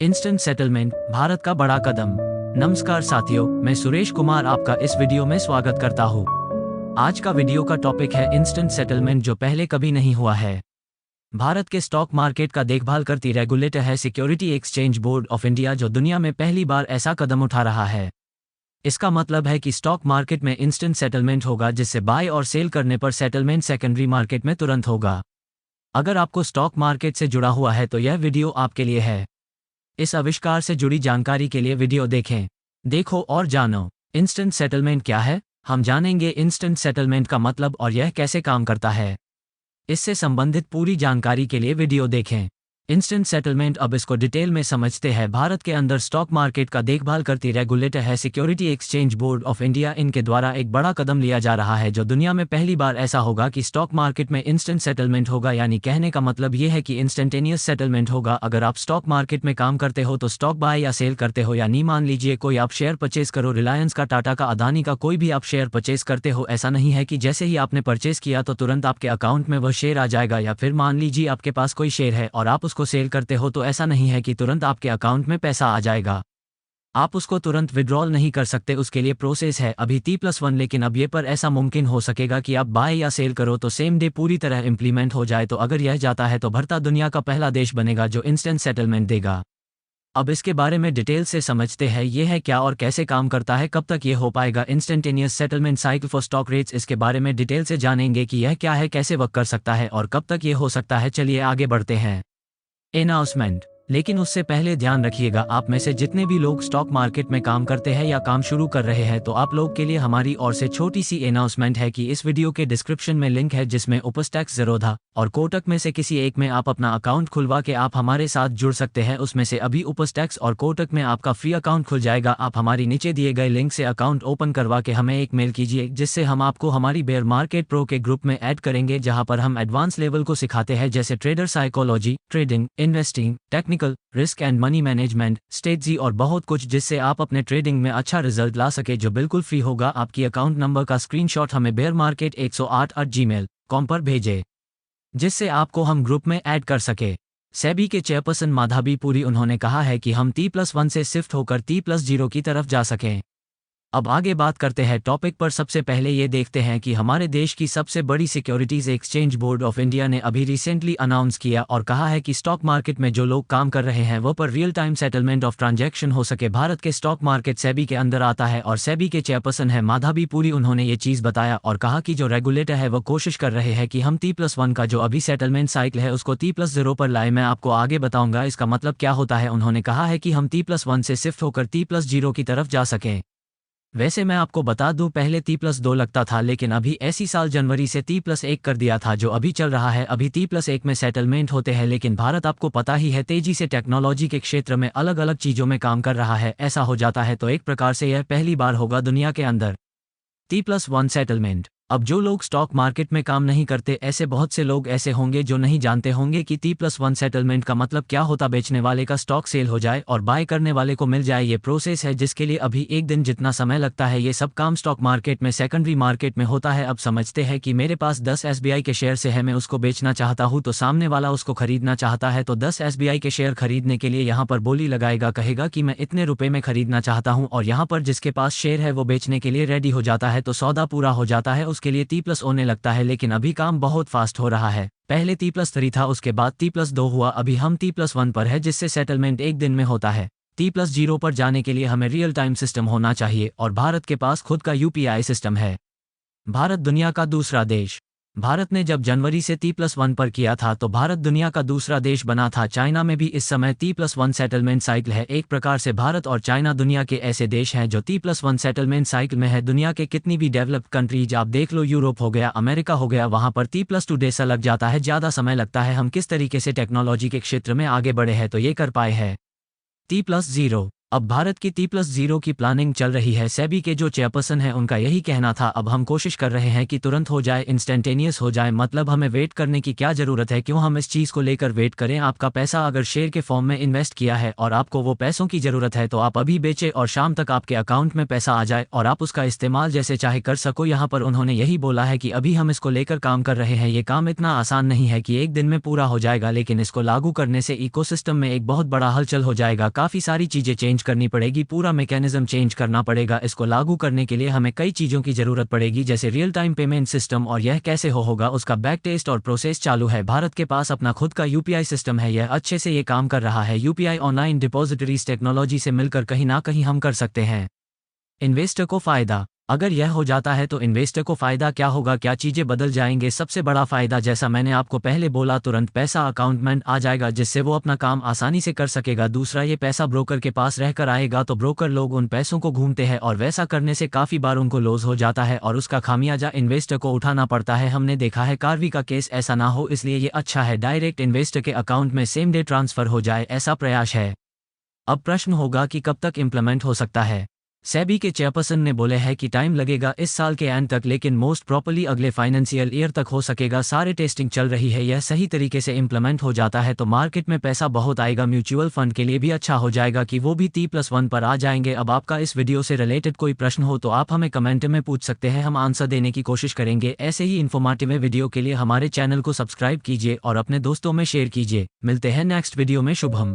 Instant settlement Bharat का बड़ा कदम। नमस्कार साथियों, मैं सुरेश कुमार आपका इस वीडियो में स्वागत करता हूँ। आज का वीडियो का टॉपिक है इंस्टेंट सेटलमेंट, जो पहले कभी नहीं हुआ है। भारत के स्टॉक मार्केट का देखभाल करती रेगुलेटर है security exchange board of India, जो दुनिया में पहली बार ऐसा कदम उठा रहा है। इसका मतलब है कि स्टॉक मार्केट में इंस्टेंट सेटलमेंट होगा, जिससे बाय और सेल करने पर सेटलमेंट सेकेंडरी मार्केट में तुरंत होगा। अगर आपको स्टॉक मार्केट से जुड़ा हुआ है तो यह वीडियो आपके लिए है। इस आविष्कार से जुड़ी जानकारी के लिए वीडियो देखें। देखो और जानो। इंस्टेंट सेटलमेंट क्या है? हम जानेंगे इंस्टेंट सेटलमेंट का मतलब और यह कैसे काम करता है। इससे संबंधित पूरी जानकारी के लिए वीडियो देखें। इंस्टेंट सेटलमेंट, अब इसको डिटेल में समझते हैं। भारत के अंदर स्टॉक मार्केट का देखभाल करती रेगुलेटर है security exchange board of India. इनके द्वारा एक बड़ा कदम लिया जा रहा है, जो दुनिया में पहली बार ऐसा होगा कि स्टॉक मार्केट में इंस्टेंट सेटलमेंट होगा। यानी कहने का मतलब ये है कि इंस्टेंटेनियस सेटलमेंट होगा। अगर आप स्टॉक मार्केट में काम करते हो तो स्टॉक बाय या सेल करते हो, यानी मान लीजिए कोई आप शेयर परचेज करो, रिलायंस का, टाटा का, अदानी का, कोई भी आप शेयर परचेज करते हो। ऐसा नहीं है कि जैसे ही आपने परचेज किया तो तुरंत आपके अकाउंट में वह शेयर आ जाएगा, या फिर मान लीजिए आपके पास कोई शेयर है और आप उसको सेल करते हो तो ऐसा नहीं है कि तुरंत आपके अकाउंट में पैसा आ जाएगा। आप उसको तुरंत विड्रॉल नहीं कर सकते, उसके लिए प्रोसेस है अभी T+1। लेकिन अब ये पर ऐसा मुमकिन हो सकेगा कि आप बाय या सेल करो तो सेम डे पूरी तरह इंप्लीमेंट हो जाए। तो अगर यह जाता है तो भारत दुनिया का पहला देश बनेगा जो इंस्टेंट सेटलमेंट देगा। अब इसके बारे में डिटेल से समझते हैं, ये है क्या और कैसे काम करता है, कब तक ये हो पाएगा instantaneous settlement cycle for stock rates. इसके बारे में डिटेल से जानेंगे कि यह क्या है, कैसे वर्क कर सकता है और कब तक ये हो सकता है। चलिए आगे बढ़ते हैं। अनाउंसमेंट। लेकिन उससे पहले ध्यान रखिएगा, आप में से जितने भी लोग स्टॉक मार्केट में काम करते हैं या काम शुरू कर रहे हैं, तो आप लोग के लिए हमारी ओर से छोटी सी अनाउंसमेंट है कि इस वीडियो के डिस्क्रिप्शन में लिंक है जिसमें उपस्टैक्स, ज़ेरोधा और कोटक में से किसी एक में आप अपना अकाउंट खुलवा के आप हमारे साथ जुड़ सकते हैं। उसमें से अभी उपस्टैक्स और कोटक में आपका फ्री अकाउंट खुल जाएगा। आप हमारी नीचे दिए गए लिंक से अकाउंट ओपन करवा के हमें एक मेल कीजिए, जिससे हम आपको हमारी बेयर मार्केट प्रो के ग्रुप में ऐड करेंगे, जहां पर हम एडवांस लेवल को सिखाते हैं, जैसे trader psychology, trading, investing, technical, risk and money management, strategy और बहुत कुछ, जिससे आप अपने ट्रेडिंग में अच्छा रिजल्ट ला सके, जो बिल्कुल फ्री होगा। आपकी अकाउंट नंबर का स्क्रीनशॉट हमें bearmarket108@gmail.com पर भेजें, जिससे आपको हम ग्रुप में ऐड कर सके। सेबी के चेयरपर्सन माधवी पुरी, उन्होंने कहा है कि हम T+1 से शिफ्ट होकर T+0 की तरफ जा सकें। अब आगे बात करते हैं टॉपिक पर। सबसे पहले ये देखते हैं कि हमारे देश की सबसे बड़ी securities exchange board of India ने अभी रिसेंटली अनाउंस किया और कहा है कि स्टॉक मार्केट में जो लोग काम कर रहे हैं वो पर real time settlement of transaction हो सके। भारत के स्टॉक मार्केट सेबी के अंदर आता है और सेबी के चेयरपर्सन है माधवी पुरी। उन्होंने ये चीज़ बताया और कहा कि जो रेगुलेटर है वो कोशिश कर रहे हैं कि हम T+1 का जो अभी सेटलमेंट साइकिल है उसको T+0 पर लाए। मैं आपको आगे बताऊंगा इसका मतलब क्या होता है। उन्होंने कहा है कि हम T+1 से शिफ्ट होकर T+0 की तरफ जा सकें। वैसे मैं आपको बता दूं, पहले T+2 लगता था, लेकिन अभी ऐसी साल जनवरी से T+1 कर दिया था, जो अभी चल रहा है। अभी T+1 में सेटलमेंट होते हैं, लेकिन भारत आपको पता ही है तेजी से टेक्नोलॉजी के क्षेत्र में अलग अलग चीज़ों में काम कर रहा है। ऐसा हो जाता है तो एक प्रकार से यह पहली बार होगा दुनिया के अंदर T+1 सेटलमेंट। अब जो लोग स्टॉक मार्केट में काम नहीं करते, ऐसे बहुत से लोग ऐसे होंगे जो नहीं जानते होंगे कि T+1 सेटलमेंट का मतलब क्या होता। बेचने वाले का स्टॉक सेल हो जाए और बाय करने वाले को मिल जाए, ये प्रोसेस है जिसके लिए अभी एक दिन जितना समय लगता है। ये सब काम स्टॉक मार्केट में सेकेंडरी मार्केट में होता है। अब समझते हैं कि मेरे पास 10 SBI के शेयर से है, मैं उसको बेचना चाहता हूँ, तो सामने वाला उसको खरीदना चाहता है, तो 10 SBI के शेयर खरीदने के लिए यहाँ पर बोली लगाएगा, कहेगा कि मैं इतने रुपए में खरीदना चाहता हूँ, और यहाँ पर जिसके पास शेयर है वो बेचने के लिए रेडी हो जाता है, तो सौदा पूरा हो जाता है, उसके लिए T+ होने लगता है। लेकिन अभी काम बहुत फास्ट हो रहा है। पहले T+3 था, उसके बाद T+2 हुआ, अभी हम T+1 पर है, जिससे सेटलमेंट एक दिन में होता है। T+0 पर जाने के लिए हमें रियल टाइम सिस्टम होना चाहिए और भारत के पास खुद का UPI सिस्टम है। भारत दुनिया का दूसरा देश। भारत ने जब जनवरी से T+1 पर किया था तो भारत दुनिया का दूसरा देश बना था। चाइना में भी इस समय T+1 सेटलमेंट साइकिल है। एक प्रकार से भारत और चाइना दुनिया के ऐसे देश हैं जो T+1 सेटलमेंट साइकिल में है। दुनिया के कितनी भी डेवलप्ड कंट्रीज आप देख लो, यूरोप हो गया, अमेरिका हो गया, वहां पर T+2 डेसा लग जाता है, ज़्यादा समय लगता है। हम किस तरीके से टेक्नोलॉजी के क्षेत्र में आगे बढ़े हैं तो ये कर पाए हैं। T+0 अब भारत की T+0 की प्लानिंग चल रही है। सेबी के जो चेयरपर्सन है उनका यही कहना था। अब हम कोशिश कर रहे हैं कि तुरंत हो जाए, इंस्टेंटेनियस हो जाए, मतलब हमें वेट करने की क्या ज़रूरत है, क्यों हम इस चीज़ को लेकर वेट करें। आपका पैसा अगर शेयर के फॉर्म में इन्वेस्ट किया है और आपको वो पैसों की ज़रूरत है तो आप अभी बेचें और शाम तक आपके अकाउंट में पैसा आ जाए और आप उसका इस्तेमाल जैसे चाहे कर सको। यहाँ पर उन्होंने यही बोला है कि अभी हम इसको लेकर काम कर रहे हैं। ये काम इतना आसान नहीं है कि एक दिन में पूरा हो जाएगा, लेकिन इसको लागू करने से इकोसिस्टम में एक बहुत बड़ा हलचल हो जाएगा। काफ़ी सारी चीज़ें चेंज करनी पड़ेगी, पूरा मैकेनिज्म चेंज करना पड़ेगा। इसको लागू करने के लिए हमें कई चीज़ों की ज़रूरत पड़ेगी, जैसे रियल टाइम पेमेंट सिस्टम, और यह कैसे होगा उसका बैक टेस्ट और प्रोसेस चालू है। भारत के पास अपना खुद का यूपीआई सिस्टम है, यह अच्छे से ये काम कर रहा है। यूपीआई ऑनलाइन डिपॉजिटरीज टेक्नोलॉजी से मिलकर कहीं ना कहीं हम कर सकते हैं। इन्वेस्टर को फ़ायदा, अगर यह हो जाता है तो इन्वेस्टर को फ़ायदा क्या होगा, क्या चीज़ें बदल जाएंगे। सबसे बड़ा फ़ायदा, जैसा मैंने आपको पहले बोला, तुरंत पैसा अकाउंट में आ जाएगा जिससे वो अपना काम आसानी से कर सकेगा। दूसरा, ये पैसा ब्रोकर के पास रहकर आएगा तो ब्रोकर लोग उन पैसों को घूमते हैं और वैसा करने से काफ़ी बार उनको लॉस हो जाता है और उसका खामियाजा इन्वेस्टर को उठाना पड़ता है। हमने देखा है कार्वी का केस, ऐसा ना हो इसलिए ये अच्छा है डायरेक्ट इन्वेस्टर के अकाउंट में सेम डे ट्रांसफ़र हो जाए, ऐसा प्रयास है। अब प्रश्न होगा कि कब तक इम्प्लीमेंट हो सकता है। सेबी के चेयरपर्सन ने बोले हैं कि टाइम लगेगा इस साल के एंड तक, लेकिन मोस्ट प्रॉपर्ली अगले फाइनेंशियल ईयर तक हो सकेगा। सारे टेस्टिंग चल रही है, यह सही तरीके से इम्प्लीमेंट हो जाता है तो मार्केट में पैसा बहुत आएगा। म्यूचुअल फंड के लिए भी अच्छा हो जाएगा कि वो भी T+1 पर आ जाएंगे। अब आपका इस वीडियो से रिलेटेड कोई प्रश्न हो तो आप हमें कमेंट में पूछ सकते हैं, हम आंसर देने की कोशिश करेंगे। ऐसे ही इन्फॉर्मेटिव वीडियो के लिए हमारे चैनल को सब्सक्राइब कीजिए और अपने दोस्तों में शेयर कीजिए। मिलते हैं नेक्स्ट वीडियो में। शुभम।